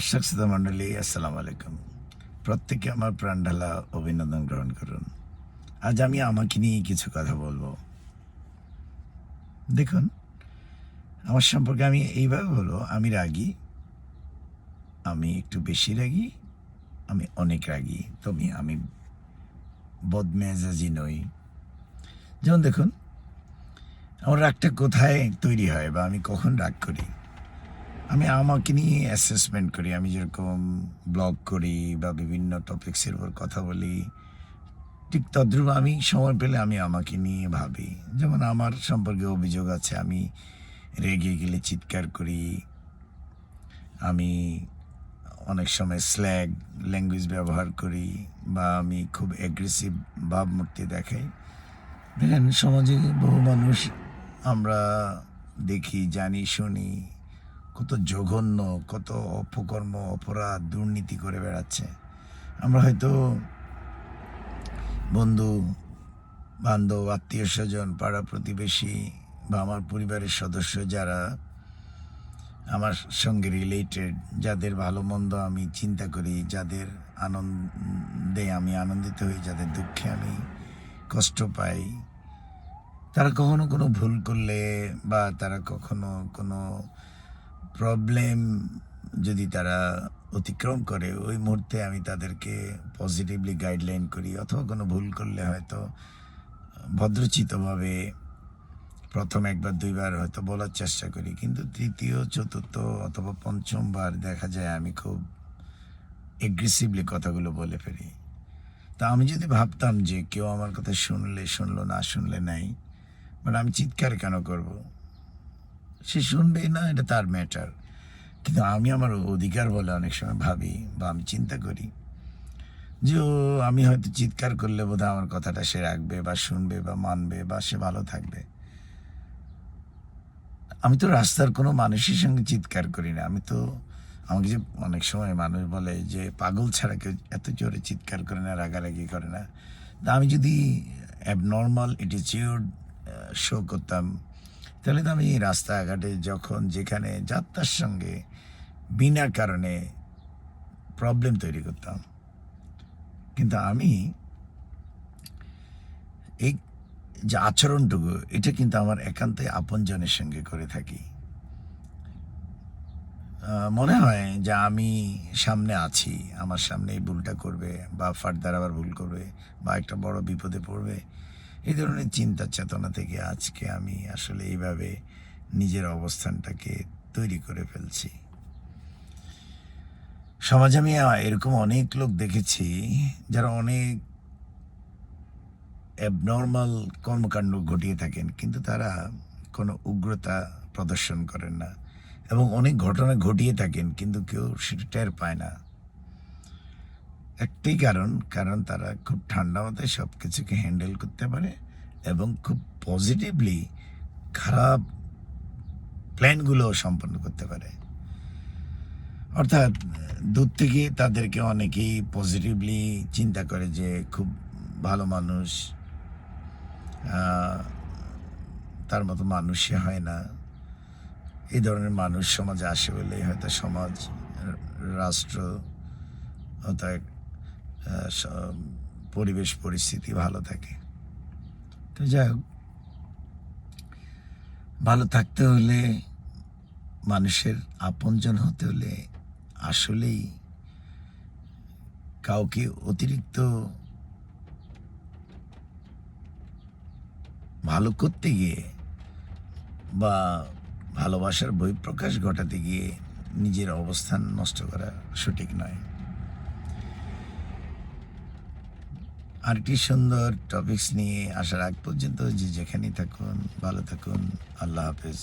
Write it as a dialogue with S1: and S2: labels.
S1: দর্শক শ্রোতা মণ্ডলী, আসসালামু আলাইকুম। প্রত্যেকে আমার প্রাণঢালা অভিনন্দন গ্রহণ করুন। আজ আমি আমাকে নিয়ে কিছু কথা বলবো। দেখুন, আমার সম্পর্কে আমি এইভাবে বলবো, আমি রাগী, আমি একটু বেশি রাগী, আমি অনেক রাগী, তবে আমি বদমেজাজি নই। যেমন দেখুন, আমার রাগটা কোথায় তৈরি হয় বা আমি কখন রাগ করি, আমি আমাকে নিয়ে অ্যাসেসমেন্ট করি। আমি যেরকম ব্লগ করি বা বিভিন্ন টপিক্সের উপর কথা বলি, ঠিক তদ্রূপ আমি সময় পেলে আমি আমাকে নিয়ে ভাবি। যেমন আমার সম্পর্কে অভিযোগ আছে, আমি রেগে গেলে চিৎকার করি, আমি অনেক সময় স্ল্যাগ ল্যাঙ্গুয়েজ ব্যবহার করি, বা আমি খুব অ্যাগ্রেসিভ ভাবমূর্তি দেখাই। দেখেন, সমাজে বহু মানুষ আমরা দেখি, জানি, শুনি কত জঘন্য, কত অপকর্ম, অপরাধ, দুর্নীতি করে বেড়াচ্ছে। আমরা হয়তো বন্ধু বান্ধব, আত্মীয় স্বজন, পাড়া প্রতিবেশী বা আমার পরিবারের সদস্য যারা আমার সঙ্গে রিলেটেড, যাদের ভালো মন্দ আমি চিন্তা করি, যাদের আনন্দে আমি আনন্দিত হই, যাদের দুঃখে আমি কষ্ট পাই, তারা কখনো কোনো ভুল করলে বা তারা কখনো কোনো প্রবলেম যদি তারা অতিক্রম করে, ওই মুহূর্তে আমি তাদেরকে পজিটিভলি গাইডলাইন করি, অথবা কোনো ভুল করলে হয়তো ভদ্রচিতভাবে প্রথম একবার দুইবার হয়তো বলার চেষ্টা করি, কিন্তু তৃতীয়, চতুর্থ অথবা পঞ্চমবার দেখা যায় আমি খুব এগ্রেসিভলি কথাগুলো বলে ফেলি। তা আমি যদি ভাবতাম যে কেউ আমার কথা শুনলে শুনলো, না শুনলে নাই, বাট আমি চিৎকার কেন করব, সে শুনবেই না, এটা তার ম্যাটার। কিন্তু আমি আমার অধিকার বলে অনেক সময় ভাবি বা আমি চিন্তা করি যে আমি হয়তো চিৎকার করলে বোধহয় আমার কথাটা সে রাখবে বা শুনবে বা মানবে বা সে ভালো থাকবে। আমি তো রাস্তার কোনো মানুষের সঙ্গে চিৎকার করি না। আমি তো, আমাকে যে অনেক সময় মানুষ বলে যে পাগল ছাড়া কেউ এত জোরে চিৎকার করে না, রাগারাগি করে না। তা আমি যদি অ্যাবনর্মাল অ্যাটিটিউড শো করতাম, তাহলে তো আমি রাস্তাঘাটে যখন যেখানে যাত্রার সঙ্গে বিনা কারণে প্রবলেম তৈরি করতাম। কিন্তু আমি এই যে আচরণটুকু, এটা কিন্তু আমার একান্তই আপনজনের সঙ্গে করে থাকি। মনে হয় যে আমি সামনে আছি, আমার সামনে এই ভুলটা করবে বা ফার্দার আবার ভুল করবে বা একটা বড় বিপদে পড়বে, এই ধরনের চিন্তা চেতনা থেকে আজকে আমি আসলে এইভাবে নিজের অবস্থানটাকে তৈরি করে ফেলছি। সমাজে আমি এরকম অনেক লোক দেখেছি যারা অনেক অ্যাবনর্মাল কর্মকাণ্ড ঘটিয়ে থাকেন, কিন্তু তারা কোনো উগ্রতা প্রদর্শন করেন না, এবং অনেক ঘটনা ঘটিয়ে থাকেন কিন্তু কেউ সেটা টের পায় না। একটাই কারণ তারা খুব ঠান্ডা মাথায় সব কিছুকে হ্যান্ডেল করতে পারে এবং খুব পজিটিভলি খারাপ প্ল্যানগুলো সম্পন্ন করতে পারে। অর্থাৎ দূর থেকে তাদেরকে অনেকেই পজিটিভলি চিন্তা করে যে খুব ভালো মানুষ, তার মতো মানুষই হয় না। এই ধরনের মানুষ সমাজে আসে বলেই হয়তো সমাজ, রাষ্ট্র, অর্থাৎ পরিবেশ পরিস্থিতি ভালো থাকে। তো যাই হোক, ভালো থাকতে হলে, মানুষের আপনজন হতে হলে আসলেই কাউকে অতিরিক্ত ভালো করতে গিয়ে বা ভালোবাসার বহিঃপ্রকাশ ঘটাতে গিয়ে নিজের অবস্থান নষ্ট করা সঠিক নয়। আরেকটি সুন্দর টপিকস নিয়ে আসার আগ পর্যন্ত যে যেখানেই থাকুন, ভালো থাকুন। আল্লাহ হাফেজ।